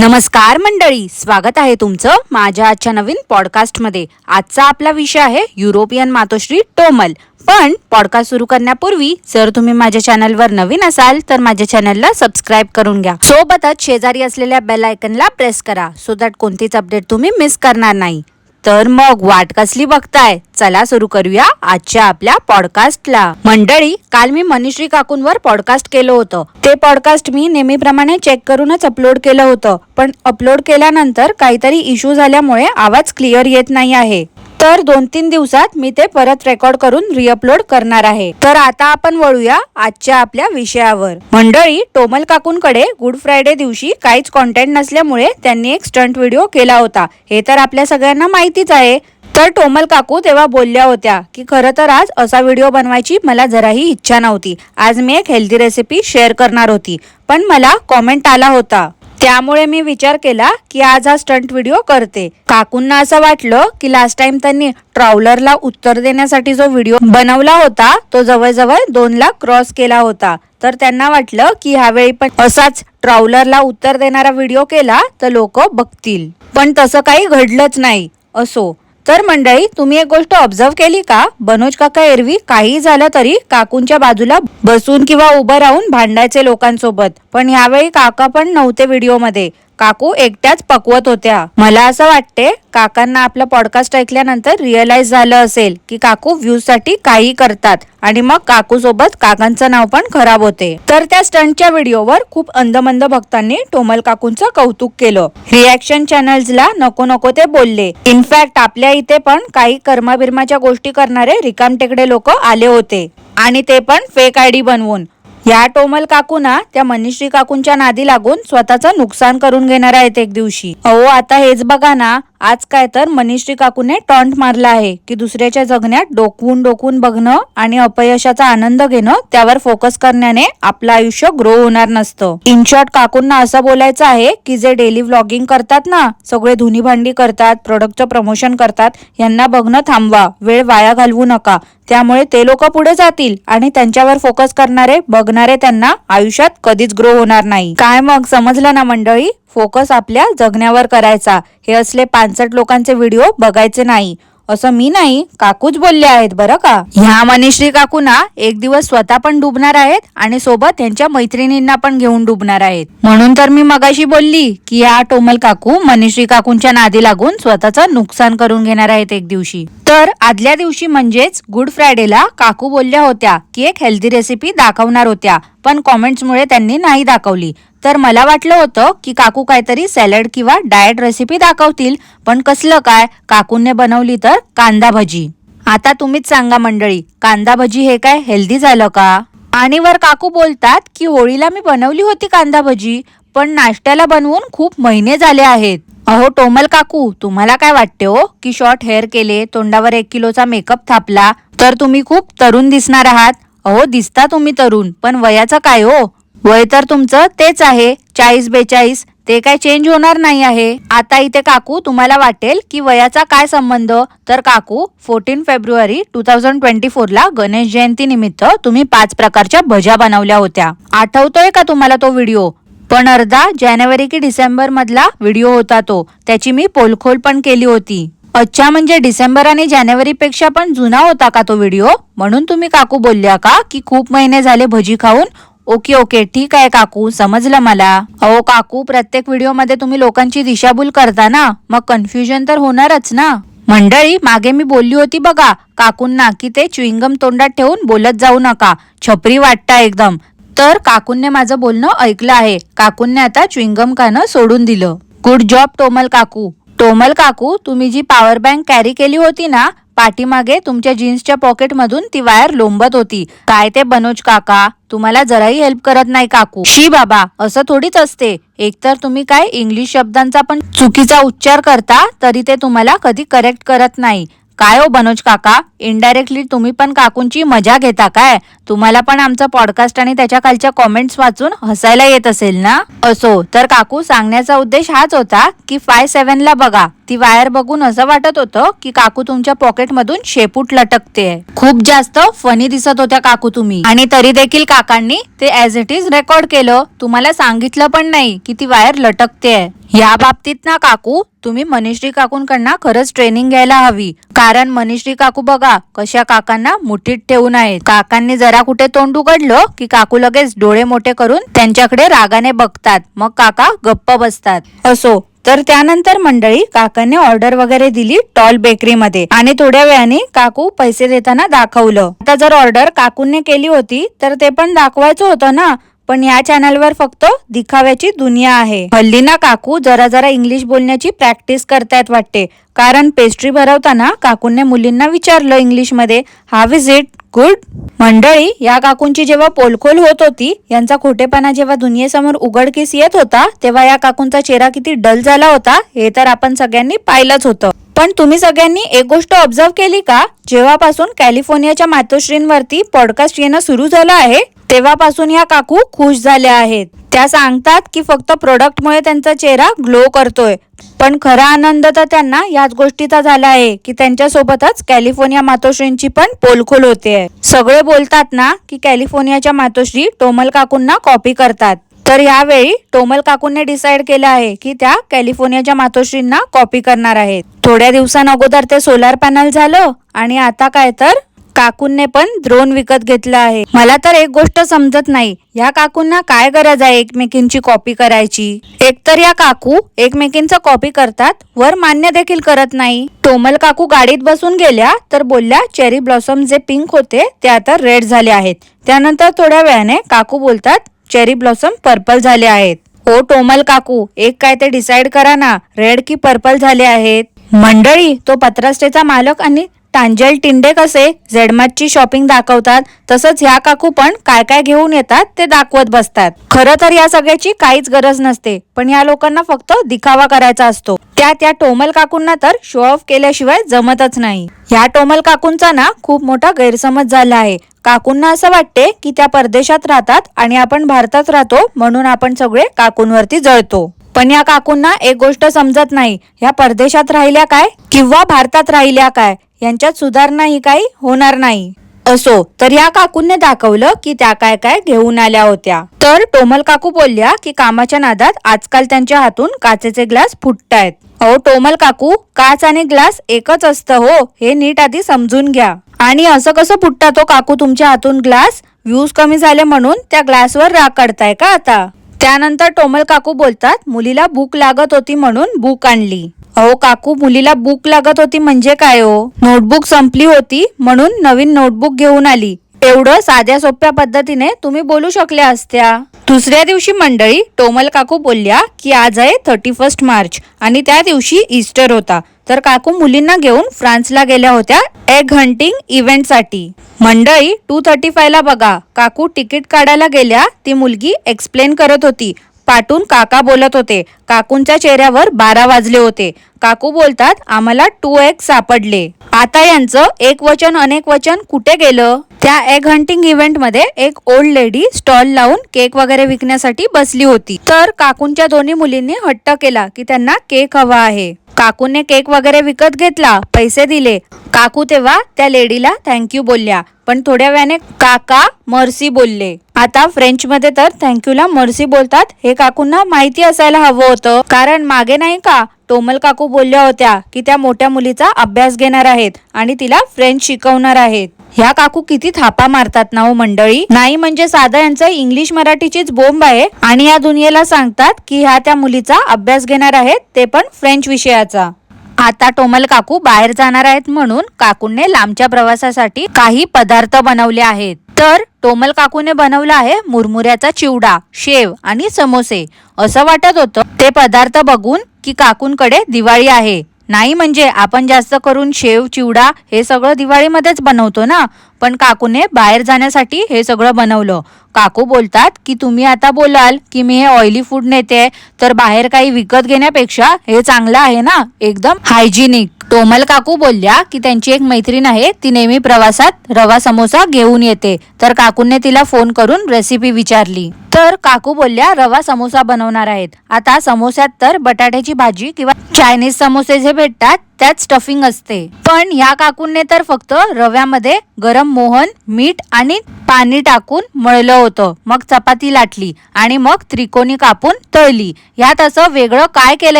नमस्कार मंडळी, स्वागत आहे तुमचं माझ्या आजच्या नवीन पॉडकास्टमध्ये। आजचा आपला विषय आहे युरोपियन मातोश्री टोमल। पण पॉडकास्ट सुरू करण्यापूर्वी जर तुम्ही माझ्या चॅनलवर नवीन असाल तर माझ्या चॅनलला सबस्क्राईब करून घ्या। सोबतच शेजारी असलेल्या बेल आयकनला प्रेस करा सो दॅट कोणतीच अपडेट तुम्ही मिस करणार नाही। तर मग वाट कसली बघताय, चला सुरू करूया आजच्या आपल्या पॉडकास्टला। मंडळी, काल मी मनीश्री काकूंवर पॉडकास्ट केलं होतं। ते पॉडकास्ट मी नेहमीप्रमाणे चेक करूनच अपलोड केलं होतं, पण अपलोड केल्यानंतर काहीतरी इश्यू झाल्यामुळे आवाज क्लिअर येत नाही आहे। तर 2-3 दिवसात मी ते परत रेकॉर्ड करून रिअपलोड करणार आहे। तर आता आपण वळूया आजच्या आपल्या विषयावर। मंडळी, टोमल काकूंकडे गुड फ्रायडे दिवशी काहीच कॉन्टेंट नसल्यामुळे त्यांनी एक स्टंट व्हिडिओ केला होता। हे तर आपल्या सगळ्यांना माहितीच आहे। तर टोमल काकू तेव्हा बोलल्या होत्या की खरं तर आज असा व्हिडिओ बनवायची मला जराही इच्छा नव्हती। आज मी एक हेल्दी रेसिपी शेअर करणार होती, पण मला कॉमेंट आला होता, त्यामुळे मी विचार केला की आज हा स्टंट व्हिडिओ करते। काकूंना असं वाटलं की लास्ट टाइम त्यांनी ट्रॅव्हलरला उत्तर देण्यासाठी जो व्हिडिओ बनवला होता तो जवळजवळ 2 लाख क्रॉस केला होता। तर त्यांना वाटलं की ह्यावेळी पण असाच ट्रॅव्हलरला उत्तर देणारा व्हिडिओ केला तर लोक बघतील, पण तसं काही घडलंच नाही। असो, तर मंडळी, तुम्ही एक गोष्ट ऑब्झर्व केली का? बनोज काका एरवी काही झालं तरी काकूंच्या बाजूला बसून किंवा उभं राहून भांडायचे लोकांसोबत, पण यावेळी काका पण नव्हते व्हिडिओमध्ये। काकू एकट्याच पकवत होत्या। मला असं वाटते काकांना आपला पॉडकास्ट ऐकल्यानंतर रिअलाइज झालं असेल की काकू व्ह्यूज साठी काही करतात आणि मग काकू सोबत काकांचं नाव पण खराब होते। तर त्या स्टंटच्या व्हिडिओवर खूप अंधमंद भक्तांनी टोमल काकूंचं कौतुक केलं। रिॲक्शन चॅनल्सला नको नको ते बोलले। इनफॅक्ट आपल्या इथे पण काही कर्माबिर्माच्या गोष्टी करणारे रिकामटेकडे लोक आले होते, आणि ते पण फेक आयडी बनवून। या टोमल काकूना त्या मनीश्री काकूंच्या नादी लागून स्वतःचं नुकसान करून घेणार आहेत एक दिवशी। अहो, आता हेच बघा ना, आज काय तर मनीश्री काकूने टॉन्ट मारला आहे की दुसऱ्याच्या जगण्यात डोकवून बघणं आणि अपयशाचा आनंद घेणं, त्यावर फोकस करण्याने आपलं आयुष्य ग्रो होणार नसतं। इन शॉर्ट, काकूंना असं बोलायचं आहे की जे डेली व्लॉगिंग करतात ना, सगळे धुनी भांडी करतात, प्रोडक्टचं प्रमोशन करतात, यांना बघणं थांबवा, वेळ वाया घालवू नका। त्यामुळे ते लोक पुढे जातील आणि त्यांच्यावर फोकस करणारे बघणारे त्यांना आयुष्यात कधीच ग्रो होणार नाही। काय मग समजलं ना मंडळी? फोकस आपल्या जगण्यावर करायचा। हे असले 65 लोकांचे व्हिडिओ बघायचे नाही, असं मी नाही, काकूच बोलले आहेत बरं का। ह्या मनीश्री काकूना एक दिवस स्वतः पण डुबणार आहेत आणि सोबत त्यांच्या मैत्रिणींना पण घेऊन डुबणार आहेत। म्हणून तर मी मगाशी बोलली की या टोमल काकू मनीश्री काकूंच्या नादी लागून स्वतःचं नुकसान करून घेणार आहेत एक दिवशी। तर आदल्या दिवशी म्हणजेच गुड फ्रायडेला काकू बोलल्या होत्या की एक हेल्दी रेसिपी दाखवणार होत्या, पण कॉमेंट्समुळे त्यांनी नाही दाखवली। तर मला वाटलं होतं की काकू काहीतरी सॅलड किंवा डाएट रेसिपी दाखवतील, पण कसलं काय, काकूंनी बनवली तर कांदा भजी। आता तुम्हीच सांगा मंडळी, कांदा भजी हे काय हेल्दी झालं का? आणि वर काकू बोलतात की होळीला मी बनवली होती कांदा भजी, पण नाश्त्याला बनवून खूप महिने झाले आहेत। अहो टोमल काकू, तुम्हाला काय वाटते हो की शॉर्ट हेअर केले, तोंडावर 1 किलोचा मेकअप थापला तर तुम्ही खूप तरुण दिसणार आहात? अहो दिसता तुम्ही तरुण, पण वयाचं काय हो? वय तर तुमचं तेच आहे, 40-42, ते काय चेंज होणार नाही आहे। आता इथे काकू तुम्हाला वाटेल की वयाचा काय संबंध, तर काकू 14 फेब्रुवारी 2024 ला गणेश जयंती निमित्त तुम्ही 5 प्रकारच्या भज्या बनवल्या होत्या। आठवतोय का तुम्हाला तो व्हिडिओ? पण अर्धा जानेवारी की डिसेंबर मधला व्हिडिओ होता तो, त्याची मी पोलखोल पण केली होती। अच्छा, म्हणजे डिसेंबर आणि जानेवारी पेक्षा पण जुना होता का तो व्हिडिओ? म्हणून तुम्ही काकू बोलल्या का की खूप महिने झाले भजी खाऊन? ओके, ठीक आहे काकू, समजलं मला। अहो काकू, प्रत्येक व्हिडिओ मध्ये तुम्ही लोकांची दिशाभूल करता ना, मग कन्फ्युजन तर होणारच ना। मंडळी, मागे मी बोलली होती बघा काकूंना की ते च्युइंगम तोंडात ठेवून बोलत जाऊ नका, छपरी वाटता एकदम। तर काकूंनी माझं बोलणं ऐकलं आहे, काकूंनी आता च्युइंगम खाणं सोडून दिलं। गुड जॉब टोमल काकू। टोमल काकू, तुम्ही जी पॉवर बँक कॅरी केली होती ना, पाठीमागे तुमच्या जीन्सच्या पॉकेट मधून ती वायर लोंबत होती। काय ते बनोज काका, तुम्हाला जराही हेल्प करत नाही काकू। शी बाबा, असं थोडीच असते। एकतर तुम्ही काय इंग्लिश शब्दांचा पण चुकीचा उच्चार करता, तरी ते तुम्हाला कधी करेक्ट करत नाही। काय हो बनोज काका, इनडायरेक्टली तुम्ही पण काकूंची मजा घेता काय? तुम्हाला पण आमचा पॉडकास्ट आणि त्याच्या खालच्या कॉमेंट्स वाचून हसायला येत असेल ना? असो, तर काकू सांगण्याचा उद्देश हाच होता की 5-7 ला बघा, ती वायर बघून असं वाटत होतं की काकू तुमच्या पॉकेट मधून शेपूट लटकते. खूप जास्त फनी दिसत होत्या काकू तुम्ही, आणि तरी देखील काकांनी ते ऍज इट इज रेकॉर्ड केलं. तुम्हाला सांगितलं पण नाही की ती वायर लटकते. या बाबतीत ना काकू, तुम्ही मनीश्री काकूंकडनं खरंच ट्रेनिंग घ्यायला हवी. कारण मनीश्री काकू बघा कशा काकांना मुठीत ठेवून आहेत. काकांनी जरा कुठे तोंड उघडलं की काकू लगेच डोळे मोठे करून त्यांच्याकडे रागाने बघतात, मग काका गप्प बसतात. असो, तर त्यानंतर मंडळी काकांनी ऑर्डर वगैरे दिली टॉल बेकरीमध्ये, आणि थोड्या वेळाने काकू पैसे देताना दाखवलं. आता जर ऑर्डर काकूंनी केली होती तर ते पण दाखवायचं होतं ना, पण या चॅनलवर फक्त दिखाव्याची दुनिया आहे. हल्ली ना काकू जरा जरा इंग्लिश बोलण्याची प्रॅक्टिस करतायत वाटते. कारण पेस्ट्री भरवताना काकूंनी मुलींना विचारलं इंग्लिशमध्ये, हाव इज इट गुड? मंडळी, या काकूंची जेव्हा पोलखोल होत होती, यांचा खोटेपणा जेव्हा दुनियेसमोर उघडकीस येत होता, तेव्हा या काकूंचा चेहरा किती डल झाला होता हे तर आपण सगळ्यांनी पाहिलंच होतं. पण तुम्ही सगळ्यांनी एक गोष्ट ऑब्झर्व केली का? जेव्हापासून कॅलिफोर्नियाच्या मातोश्रींवरती पॉडकास्ट येणं सुरू झालं आहे, तेव्हापासून या काकू खुश झाल्या आहेत. त्या सांगतात की फक्त प्रोडक्टमुळे त्यांचा चेहरा ग्लो करतोय, पण खरा आनंद तर त्यांना याच गोष्टीचा झाला आहे की त्यांच्यासोबतच कॅलिफोर्निया मातोश्रींची पण पोलखोल होते. सगळे बोलतात ना की कॅलिफोर्नियाच्या मातोश्री टोमल काकूंना कॉपी करतात, तर यावेळी टोमल काकूंनी डिसाईड केलं आहे की त्या कॅलिफोर्नियाच्या मातोश्रींना कॉपी करणार आहेत. थोड्या दिवसांअगोदर ते सोलार पॅनल झालं, आणि आता काय तर काकूंने पण ड्रोन विकत घेतला आहे. मला तर एक गोष्ट समजत नाही, या काकूंना काय गरज आहे एकमेकींची कॉपी करायची? एकतर या काकू एकमेकींचा कॉपी करतात, वर मान्य देखील करत नाही. टोमल काकू गाडीत बसून गेल्या तर बोलल्या चेरी ब्लॉसम जे पिंक होते ते आता रेड झाले आहेत. त्यानंतर थोड्या वेळाने काकू बोलतात चेरी ब्लॉसम पर्पल झाले आहेत. ओ टोमल काकू, एक काय ते डिसाइड करा ना, रेड की पर्पल झाले आहेत? मंडळी, तो पत्रास्टेचा मालक आणि टांजल टिंडे कसे झेडमार्टची शॉपिंग दाखवतात, तसंच ह्या काकू पण काय काय घेऊन येतात ते दाखवत बसतात. खरं तर या सगळ्याची काहीच गरज नसते, पण या लोकांना फक्त दिखावा करायचा असतो. त्या टोमल काकूंना तर शो ऑफ केल्याशिवाय जमतच नाही. ह्या टोमल काकूंचा ना खूप मोठा गैरसमज झाला आहे. काकूंना असं वाटते की त्या परदेशात राहतात आणि आपण भारतात राहतो, म्हणून आपण सगळे काकूंवरती जळतो. पण या काकूंना एक गोष्ट समजत नाही, ह्या परदेशात राहिल्या काय किंवा भारतात राहिल्या काय, यांच्यात सुधारणा ही काही होणार नाही. असो, तर या काकूंनी दाखवलं की त्या काय काय घेऊन आल्या होत्या. तर टोमल काकू बोलल्या की कामाच्या नादात आजकाल त्यांच्या हातून काचेचे ग्लास फुटतायत. अहो टोमल काकू, काच आणि ग्लास एकच असतं हो, हे नीट आधी समजून घ्या. आणि असं कसं फुटतात तो काकू तुमच्या हातून ग्लास? व्ह्यूज कमी झाले म्हणून त्या ग्लासवर राग काढताय का आता? त्यानंतर टोमल काकू बोलतात, मुलीला भूक लागत होती म्हणून बुक आणली. अहो काकू, मुलीला बुक लागत होती म्हणजे काय हो? नोटबुक संपली होती म्हणून नवीन नोटबुक घेऊन आली. एवढं साध्या सोप्या पद्धतीने तुम्ही बोलू शकल्या असत्या. दुसऱ्या दिवशी मंडळी टोमल काकू बोलल्या की आज आहे 31 मार्च आणि त्या दिवशी ईस्टर होता. तर काकू मुलींना घेऊन फ्रान्सला गेल्या होत्या एग हंटिंग इव्हेंट साठी. मंडळी 2:35 ला बघा, काकू तिकीट काढायला गेल्या. ती मुलगी एक्सप्लेन करत होती. पाठून काका बोलत होते. काकूंच्या चेहऱ्यावर 12 वाजले होते. काकू बोलतात, आम्हाला 2 एग सापडले. आता यांचं एक वचन अनेक वचन कुठे गेलं? त्या एग हंटिंग इव्हेंट मध्ये एक ओल्ड लेडी स्टॉल लावून केक वगैरे विकण्यासाठी बसली होती. तर काकूंच्या दोन्ही मुलींनी हट्ट केला की त्यांना केक हवा आहे. काकूने केक वगैरे विकत घेतला, पैसे दिले. काकू तेव्हा त्या लेडीला थँक्यू बोलल्या, पण थोड्या वेळाने काका मर्सी बोलले. आता फ्रेंच मध्ये तर थँक्यूला मर्सी बोलतात हे काकूंना माहिती असायला हवं होतं. कारण मागे नाही का टोमल काकू बोलल्या होत्या की त्या मोठ्या मुलीचा अभ्यास घेणार आहेत आणि तिला फ्रेंच शिकवणार आहेत. ह्या काकू किती थापा मारतात ना हो मंडळी. नाही म्हणजे साधा यांचं इंग्लिश मराठीचीच बोंब आहे, आणि या दुनियेला सांगतात की ह्या त्या मुलीचा अभ्यास घेणार आहेत, ते पण फ्रेंच विषयाचा. आता टोमल काकू बाहेर जाणार आहेत म्हणून काकूंनी लांबच्या प्रवासासाठी काही पदार्थ बनवले आहेत. तर टोमल काकूने बनवला आहे मुरमुऱ्याचा चिवडा, शेव आणि समोसे. असं वाटत होतं ते पदार्थ बघून की काकूंकडे दिवाळी आहे. नाही म्हणजे आपण जास्त करून शेव चिवडा हे सगळं दिवाळीमध्येच बनवतो ना, पण काकूने बाहेर जाण्यासाठी हे सगळं बनवलं. काकू बोलतात की तुम्ही आता बोलाल की मी हे ऑइली फूड नेते, तर बाहेर काही विकत घेण्यापेक्षा हे चांगलं आहे ना, एकदम हायजिनिक. टोमल काकू बोलल्या की त्यांची एक मैत्रीण आहे, ती नेहमी प्रवासात रवा समोसा घेऊन येते. तर काकूंनी तिला फोन करून रेसिपी विचारली. तर काकू बोलल्या रवा समोसा बनवणार आहेत. आता समोस्यात तर बटाट्याची भाजी किंवा चायनीज समोसे जे भेटतात त्यात स्टफिंग असते, पण या काकूंनी तर फक्त रव्यामध्ये गरम मोहन, मीठ आणि पाणी टाकून मळलं होतं. मग चपाती लाटली आणि मग त्रिकोणी कापून तळली. यात असं वेगळं काय केलं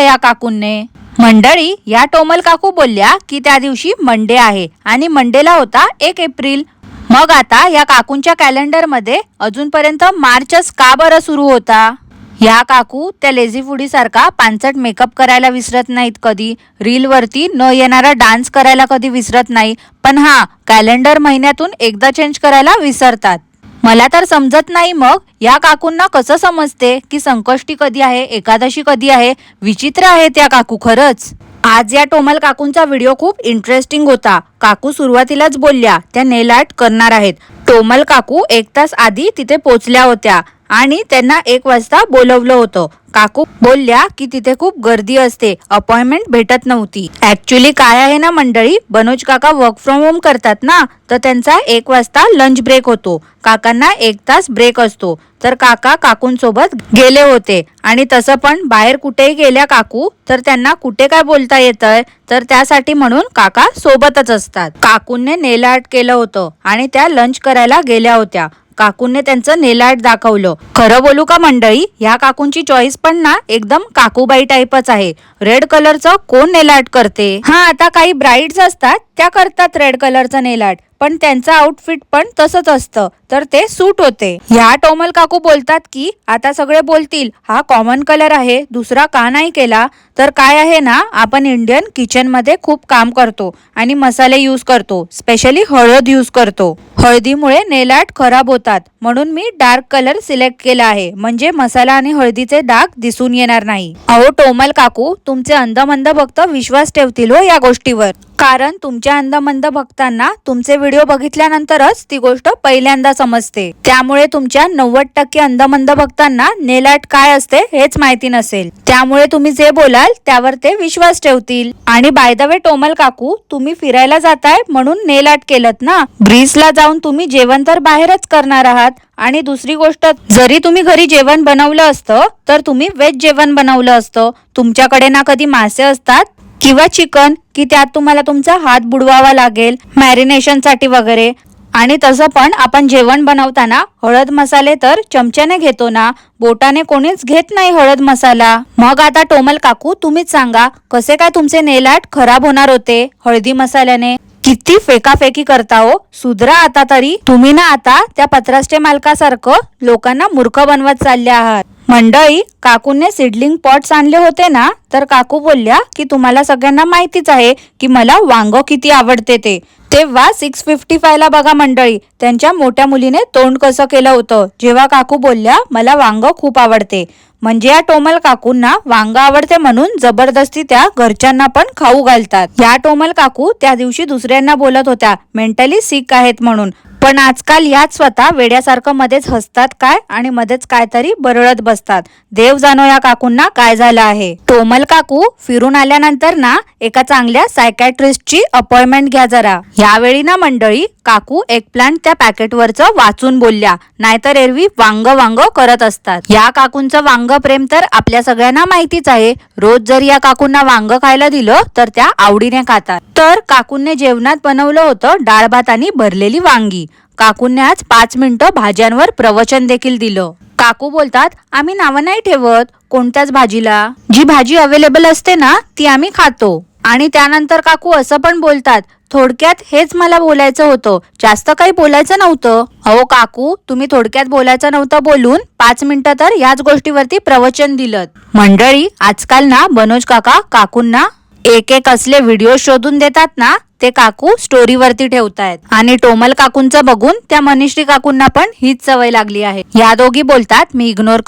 या काकूंनी? मंडळी, या टोमल काकू बोलल्या की त्या दिवशी मंडे आहे आणि मंडेला होता 1 एप्रिल. मग आता या काकूंच्या कॅलेंडर मध्ये अजूनपर्यंत मार्चच का बरं सुरू होता? या काकू त्या लेझी फुडी सारखा पांचट मेकअप करायला विसरत नाहीत कधी, रील वरती न येणारा डान्स करायला कधी विसरत नाही, पण हा कॅलेंडर महिन्यातून एकदा चेंज करायला विसरतात. मला तर समजत नाही मग या काकूंना कसं समजते की संकष्टी कधी आहे, एकादशी कधी आहे. विचित्र आहे त्या काकू खरंच. आज या टोमल काकूंचा व्हिडिओ खूप इंटरेस्टिंग होता. काकू सुरुवातीलाच बोलल्या त्या नेल आर्ट करणार आहेत. टोमल काकू 1 तास आधी तिथे पोहोचल्या होत्या आणि त्यांना 1 वाजता बोलवलं होतं. काकू बोलल्या की तिथे खूप गर्दी असते, अपॉइंटमेंट भेटत नव्हती. ऍक्च्युली काय आहे ना मंडळी, बनोज काका वर्क फ्रॉम होम करतात ना, तर त्यांचा 1 वाजता लंच ब्रेक होतो. काकांना 1 तास ब्रेक असतो. तर काका काकूंसोबत गेले होते आणि तसं पण बाहेर कुठेही गेल्या काकू तर त्यांना कुठे काय बोलता येतंय, तर त्यासाठी म्हणून काका सोबतच असतात. काकूंनी नेल आर्ट केलं होतं आणि त्या लंच करायला गेल्या होत्या. काकूंनी त्यांचं नेल आर्ट दाखवलं. खरं बोलू का मंडळी, ह्या काकूंची चॉईस पण ना एकदम काकूबाई टाईपच आहे. रेड कलरचं कोण नेल आर्ट करते? हा, आता काही ब्राईड्स असतात त्या करतात रेड कलरचं नेल आर्ट, पण त्यांचं आउटफिट पण तसंच असतं तर ते सूट होते. ह्या टोमल काकू बोलतात की आता सगळे बोलतील हा कॉमन कलर आहे, दुसरा का नाही केला? तर काय आहे ना, आपण इंडियन किचन मध्ये खूप काम करतो आणि मसाले यूज करतो, स्पेशली हळद यूज करतो. हळदीमुळे नेल आर्ट खराब होतात, म्हणून मी डार्क कलर सिलेक्ट केला आहे, म्हणजे मसाला आणि हळदीचे डाग दिसून येणार नाही. अहो टोमल काकू, तुमचे अंधमंद भक्त विश्वास ठेवतील हो या गोष्टीवर, कारण तुमच्या अंधमंद भक्तांना तुमचे व्हिडिओ बघितल्यानंतरच ती गोष्ट पहिल्यांदा समजते. त्यामुळे तुमच्या 90% अंधमंद भक्तांना नेल आर्ट काय असते हेच माहिती नसेल. त्यामुळे तुम्ही जे बोलाल त्यावर ते विश्वास ठेवतील. आणि बाय द वे टोमल काकू, तुम्ही फिरायला जाताय म्हणून नेल आर्ट केलत ना, ग्रीसला जाऊन तुम्ही जेवण तर बाहेरच करणार आहात. आणि दुसरी गोष्ट, जरी तुम्ही घरी जेवण बनवलं असतं तर तुम्ही व्हेज जेवण बनवलं असतं. तुमच्याकडे ना कधी मासे असतात किंवा चिकन की त्यात तुम्हाला तुमचा हात बुडवावा लागेल मॅरिनेशन साठी वगैरे. आणि तसं पण आपण जेवण बनवताना हळद मसाले तर चमच्याने घेतो ना, बोटाने कोणीच घेत नाही हळद मसाला. मग आता टोमल काकू तुम्हीच सांगा, कसे काय तुमचे नेल आर्ट खराब होणार होते हळदी मसाल्याने? किती फेकाफेकी करता हो, सुधरा आता तरी. तुम्ही ना आता त्या पत्राष्टे मालकासारखं लोकांना मूर्ख बनवत चालले आहात. मंडळी, काकूंनी सीडलिंग पॉट्स आणले होते ना, तर काकू बोलल्या की तुम्हाला सगळ्यांना माहितीच आहे की मला वांग किती आवडते ते. तेव्हा 655 ला बघा मंडळी, त्यांच्या मोठ्या मुलीने तोंड कसं केलं होतं जेव्हा काकू बोलल्या मला वांग खूप आवडते. म्हणजे या टोमल काकूंना वांग आवडते म्हणून जबरदस्ती त्या घरच्यांना पण खाऊ घालतात. या टोमल काकू त्या दिवशी दुसऱ्यांना बोलत होत्या मेंटली सिक आहेत म्हणून, पण आजकाल याच स्वतः वेड्यासारखं मध्येच हसतात काय आणि मध्येच काहीतरी बरळत बसतात. देव जाणो या काकूंना काय झालं आहे. टोमल काकू, फिरून आल्यानंतर ना एका चांगल्या सायकॅट्रिस्टची अपॉइंटमेंट घ्या जरा. यावेळी ना मंडळी, काकू एक प्लांट त्या पॅकेटवरचं वाचून बोलल्या, नाहीतर एरवी वांग वांग करत असतात. या काकूंचं वांग प्रेम तर आपल्या सगळ्यांना माहितीच आहे. रोज जर या काकूंना वांग खायला दिलं तर त्या आवडीने खातात. तर काकूंनी जेवणात बनवलं होतं डाळ भात आणि भरलेली वांगी. काकूंनी आज 5 मिनिटं भाज्यांवर प्रवचन देखील दिलं. काकू बोलतात आम्ही नावं नाही ठेवत कोणत्याच भाजीला, जी भाजी अवेलेबल असते ना ती आम्ही खातो. आणि त्यानंतर काकू असं पण बोलतात, थोडक्यात हेच मला बोलायचं होतं, जास्त काही बोलायचं नव्हतं. अहो काकू, तुम्ही थोडक्यात बोलायचं नव्हतं बोलून 5 मिनिटं तर याच गोष्टीवरती प्रवचन दिलं. मंडळी, आजकाल ना बनोज काका काकूंना एक एक असले व्हिडिओ शोधून देतात ना, ते काकू स्टोरीवरती ठेवतायत. आणि टोमल काकूंचं बघून त्या मनीश्री काकूंना पण हीच सवय लागली आहे. या दोघी बोलतात मी इग्नोर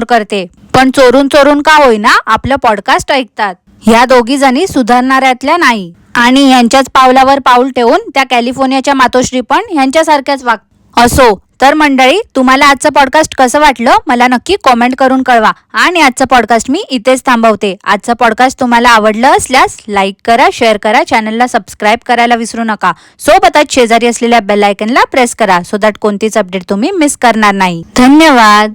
करते, पण चोरून चोरून का होईना आपलं पॉडकास्ट ऐकतात. ह्या दोघी जणी सुधारणाऱ्यातल्या नाही आणि यांच्याच पावलावर पाऊल ठेवून त्या कॅलिफोर्नियाच्या मातोश्री पण ह्यांच्यासारख्याच असो. तर मंडळी, तुम्हाला आजचं पॉडकास्ट कसं वाटलं मला नक्की कॉमेंट करून कळवा. आणि आजचं पॉडकास्ट मी इथेच थांबवते. आजचं पॉडकास्ट तुम्हाला आवडलं असल्यास लाईक करा, शेअर करा, चॅनलला सबस्क्राईब करायला विसरू नका. सोबतच शेजारी असलेल्या बेल आयकनला प्रेस करा सो दॅट कोणतीच अपडेट तुम्ही मिस करणार नाही. धन्यवाद.